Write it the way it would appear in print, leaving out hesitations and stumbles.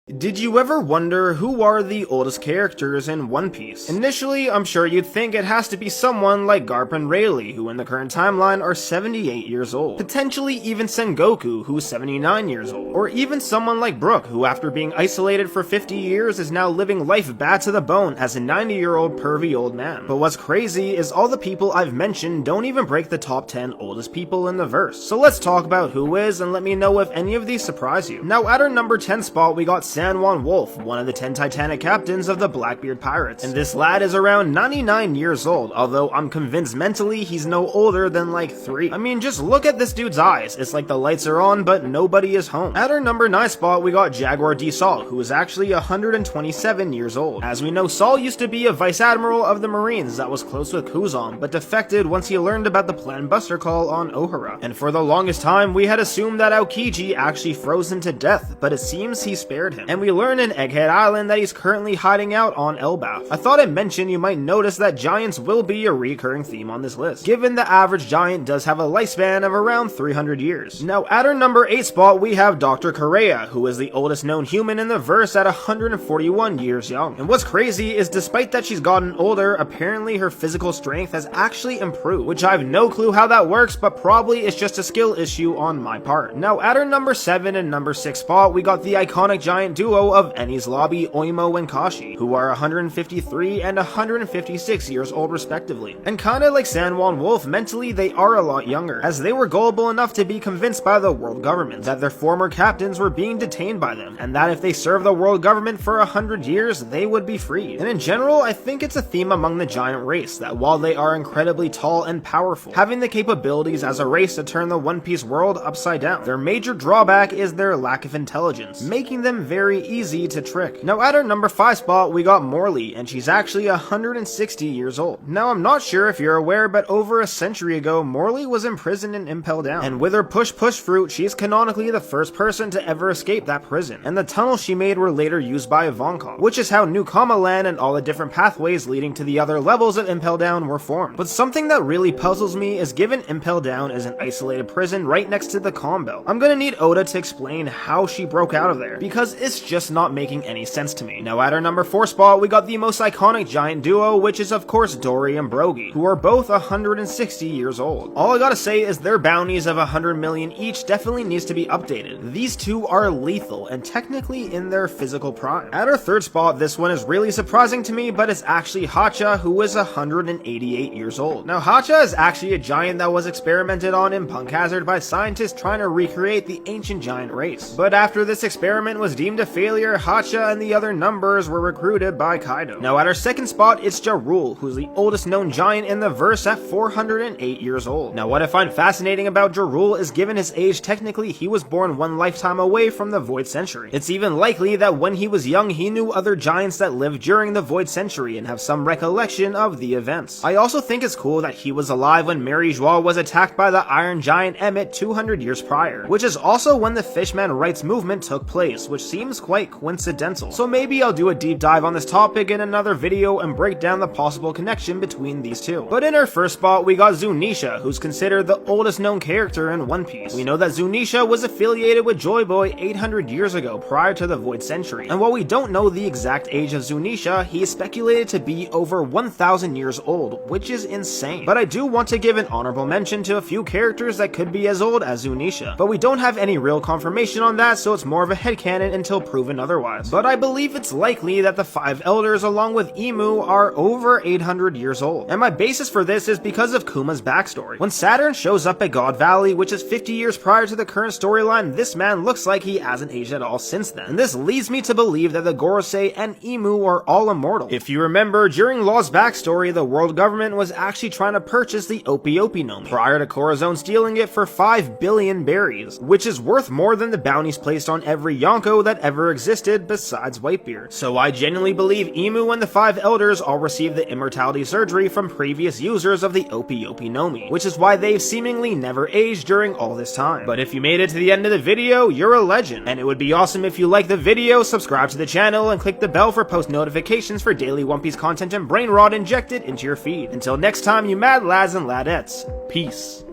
Did you ever wonder who are the oldest characters in One Piece? Initially, I'm sure you'd think it has to be someone like Garp and Rayleigh, who in the current timeline are 78 years old. Potentially even Sengoku, who's 79 years old. Or even someone like Brook, who after being isolated for 50 years is now living life bad to the bone as a 90-year-old pervy old man. But what's crazy is all the people I've mentioned don't even break the top 10 oldest people in the verse. So let's talk about who is and let me know if any of these surprise you. Now at our number 10 spot we got Sanwan Wolf, one of the 10 Titanic captains of the Blackbeard Pirates. And this lad is around 99 years old, although I'm convinced mentally he's no older than like 3. I mean, just look at this dude's eyes. It's like the lights are on, but nobody is home. At our number 9 spot, we got Jaguar D. Saul, who is actually 127 years old. As we know, Saul used to be a vice admiral of the Marines that was close with Kuzan, but defected once he learned about the planned Buster Call on Ohara. And for the longest time, we had assumed that Aokiji actually froze him to death, but it seems he spared him. And we learned in Egghead Island that he's currently hiding out on Elbaf. I thought I'd mention you might notice that giants will be a recurring theme on this list, given the average giant does have a lifespan of around 300 years. Now at our number 8 spot we have Dr. Correa, who is the oldest known human in the verse at 141 years young. And what's crazy is despite that she's gotten older, apparently her physical strength has actually improved, which I have no clue how that works, but probably it's just a skill issue on my part. Now at our number 7 and number 6 spot we got the iconic giant duo of Enies Lobby, Oimo and Kashi, who are 153 and 156 years old respectively. And kinda like Sanwan Wolf, mentally they are a lot younger, as they were gullible enough to be convinced by the world government that their former captains were being detained by them, and that if they served the world government for 100 years, they would be freed. And in general, I think it's a theme among the giant race, that while they are incredibly tall and powerful, having the capabilities as a race to turn the One Piece world upside down, their major drawback is their lack of intelligence, making them very easy to trick. Now at our number 5 spot we got Morley, and she's actually 160 years old. Now I'm not sure if you're aware, but over a century ago Morley was imprisoned in Impel Down, and with her push fruit she's canonically the first person to ever escape that prison, and the tunnels she made were later used by Ivankov, which is how New Kama Land and all the different pathways leading to the other levels of Impel Down were formed. But something that really puzzles me is given Impel Down is an isolated prison right next to the Calm Belt, I'm gonna need Oda to explain how she broke out of there, because it's just not making any sense to me. Now at our number 4 spot we got the most iconic giant duo, which is of course Dory and Brogy, who are both 160 years old. All I gotta say is their bounties of 100 million each definitely needs to be updated. These two are lethal and technically in their physical prime. At our 3rd spot, this one is really surprising to me, but it's actually Hacha, who is 188 years old. Now Hacha is actually a giant that was experimented on in Punk Hazard by scientists trying to recreate the ancient giant race. But after this experiment was deemed a failure, Hacha and the other numbers were recruited by Kaido. Now at our 2nd spot, it's Ja Rule, who's the oldest known giant in the verse at 408 years old. Now what I find fascinating about Ja Rule is given his age, technically he was born one lifetime away from the Void Century. It's even likely that when he was young he knew other giants that lived during the Void Century and have some recollection of the events. I also think it's cool that he was alive when Mary Joie was attacked by the Iron Giant Emmett 200 years prior, which is also when the Fishman Rights movement took place, which seems quite coincidental. So maybe I'll do a deep dive on this topic in another video and break down the possible connection between these two. But in our 1st spot we got Zunisha, who's considered the oldest known character in One Piece. We know that Zunisha was affiliated with Joy Boy 800 years ago prior to the Void Century, and while we don't know the exact age of Zunisha, he is speculated to be over 1,000 years old, which is insane. But I do want to give an honorable mention to a few characters that could be as old as Zunisha, but we don't have any real confirmation on that, so it's more of a headcanon until proven otherwise. But I believe it's likely that the 5 elders along with Imu are over 800 years old, and my basis for this is because of Kuma's backstory. When Saturn shows up at God Valley, which is 50 years prior to the current storyline, this man looks like he hasn't aged at all since then, and this leads me to believe that the Gorosei and Imu are all immortal. If you remember, during Law's backstory, the world government was actually trying to purchase the Opie Nomi, prior to Corazon stealing it for 5 billion berries, which is worth more than the bounties placed on every Yonko that ever existed besides Whitebeard. So I genuinely believe Imu and the 5 elders all received the immortality surgery from previous users of the Opie Nomi, which is why they've seemingly never aged during all this time. But if you made it to the end of the video, you're a legend, and it would be awesome if you liked the video, subscribe to the channel, and click the bell for post notifications for daily One Piece content and brain rot injected into your feed. Until next time, you mad lads and ladettes, peace.